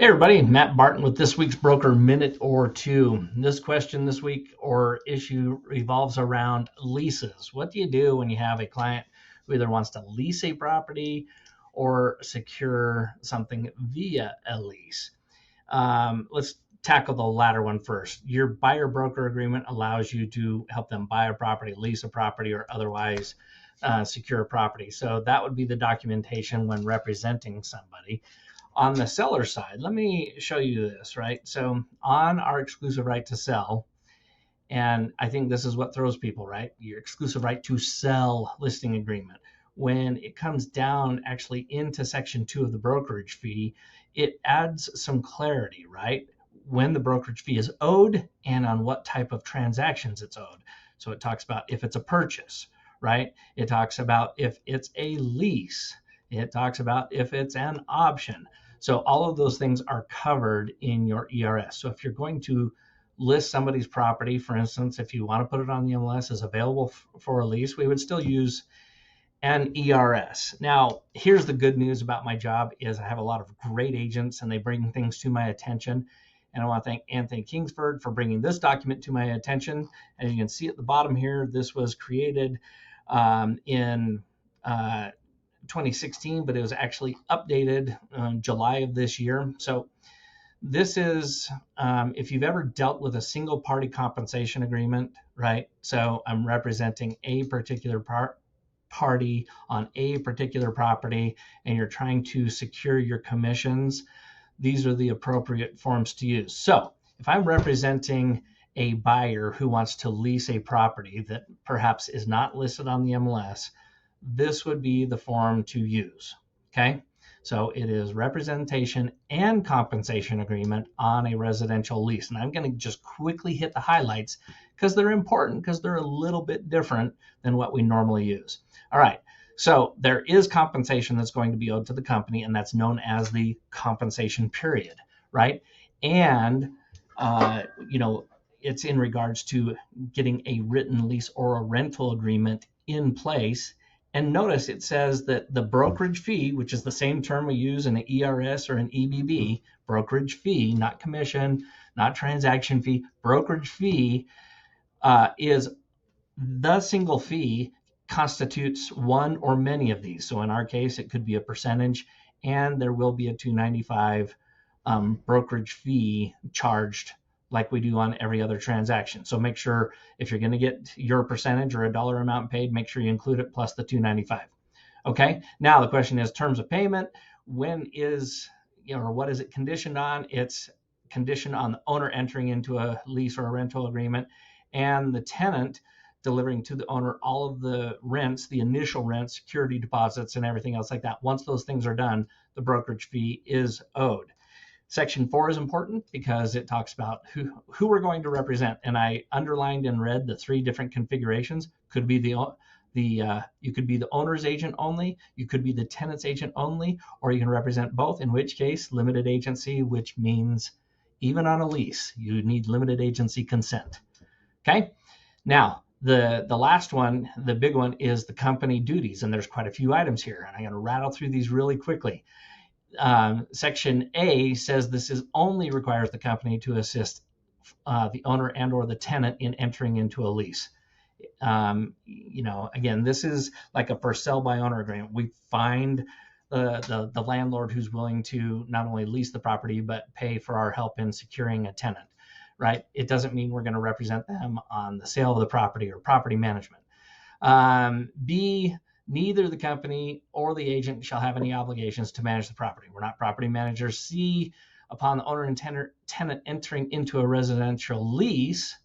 Hey everybody, Matt Barton with this week's Broker Minute or Two. This question this week or issue revolves around leases. What do you do when you have a client who either wants to lease a property or secure something via a lease? Let's tackle the latter one first. Your buyer broker agreement allows you to help them buy a property, lease a property, or otherwise secure a property. So that would be the documentation when representing somebody. On the seller side, let me show you this, right? So on our exclusive right to sell, and I think this is what throws people, right? Your exclusive right to sell listing agreement. When it comes down actually into section 2 of the brokerage fee, it adds some clarity, right? When the brokerage fee is owed and on what type of transactions it's owed. So it talks about if it's a purchase, right? It talks about if it's a lease. It talks about if it's an option. So all of those things are covered in your ERS. So if you're going to list somebody's property, for instance, if you want to put it on the MLS as available for a lease, we would still use an ERS. Now, here's the good news about my job is I have a lot of great agents and they bring things to my attention. And I want to thank Anthony Kingsford for bringing this document to my attention. As you can see at the bottom here, this was created in 2016, but it was actually updated July of this year. So this is, if you've ever dealt with a single party compensation agreement, right? So I'm representing a particular party on a particular property, and you're trying to secure your commissions. These are the appropriate forms to use. So if I'm representing a buyer who wants to lease a property that perhaps is not listed on the MLS, this would be the form to use. Okay, so it is representation and compensation agreement on a residential lease. And I'm going to just quickly hit the highlights because they're important, because they're a little bit different than what we normally use. All right, so there is compensation that's going to be owed to the company, and that's known as the compensation period, right? And it's in regards to getting a written lease or a rental agreement in place. And notice it says that the brokerage fee, which is the same term we use in an ERS or an EBB, brokerage fee, not commission, not transaction fee, brokerage fee is the single fee constitutes one or many of these. So in our case, it could be a percentage, and there will be a $295 brokerage fee charged like we do on every other transaction. So make sure if you're going to get your percentage or a dollar amount paid, make sure you include it plus the $295. Okay. Now the question is terms of payment. When is, or what is it conditioned on? It's conditioned on the owner entering into a lease or a rental agreement and the tenant delivering to the owner all of the rents, the initial rent, security deposits, and everything else like that. Once those things are done, the brokerage fee is owed. Section 4 is important because it talks about who we're going to represent, and I underlined and read the 3 different configurations. Could be you could be the owner's agent only, you could be the tenant's agent only, or you can represent both. In which case, limited agency, which means even on a lease, you need limited agency consent. Okay. Now the last one, the big one, is the company duties, and there's quite a few items here, and I'm going to rattle through these really quickly. Section A says this is only requires the company to assist the owner and or the tenant in entering into a lease. Again, this is like a for sale by owner agreement. We find the landlord who's willing to not only lease the property but pay for our help in securing a tenant, right? It doesn't mean we're going to represent them on the sale of the property or property management. B, neither the company or the agent shall have any obligations to manage the property. We're not property managers. C, upon the owner and tenant entering into a residential lease,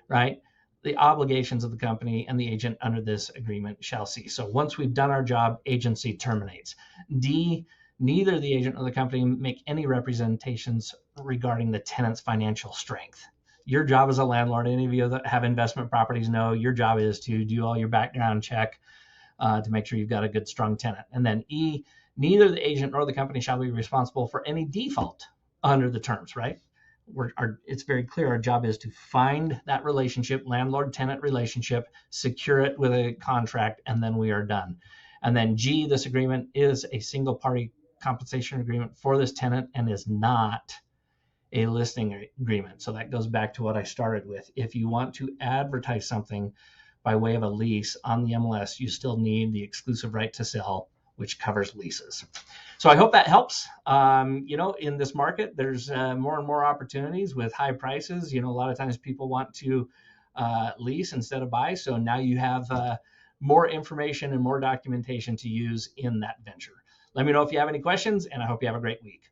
right, the obligations of the company and the agent under this agreement shall cease. So once we've done our job, agency terminates. D, neither the agent or the company make any representations regarding the tenant's financial strength. Your job as a landlord, any of you that have investment properties know your job is to do all your background check, to make sure you've got a good, strong tenant. And then E, neither the agent nor the company shall be responsible for any default under the terms, right? It's very clear our job is to find that relationship, landlord-tenant relationship, secure it with a contract, and then we are done. And then G, this agreement is a single party compensation agreement for this tenant and is not a listing agreement. So that goes back to what I started with. If you want to advertise something by way of a lease on the MLS, you still need the exclusive right to sell, which covers leases. So I hope that helps. In this market, there's more and more opportunities with high prices. A lot of times people want to lease instead of buy. So now you have more information and more documentation to use in that venture. Let me know if you have any questions, and I hope you have a great week.